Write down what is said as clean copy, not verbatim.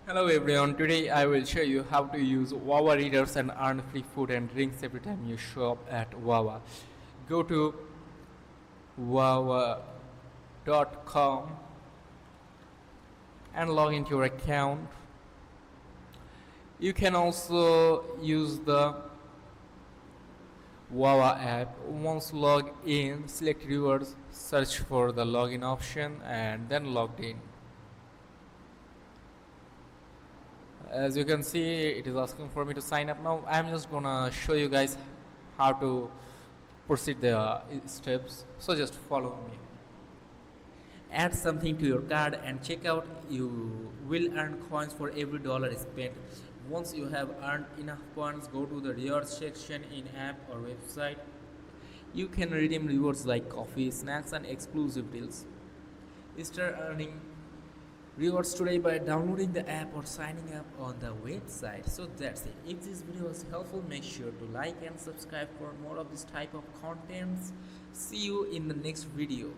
Hello everyone, today I will show you how to use WAWA readers and earn free food and drinks every time you shop at WAWA. Go to wawa.com and log into your account. You can also use the WAWA app. Once log in, select rewards, search for the login option and then logged in. As you can see, it is asking for me to sign up. Now I'm just gonna show you guys how to proceed the steps, so just follow me. Add something to your card and check out. You will earn coins for every dollar spent. Once you have earned enough points, go to the rewards section in app or website. You can redeem rewards like coffee, snacks and exclusive deals. Start earning rewards today by downloading the app or signing up on the website. So that's it. If this video was helpful, make sure to like and subscribe for more of this type of contents. See you in the next video.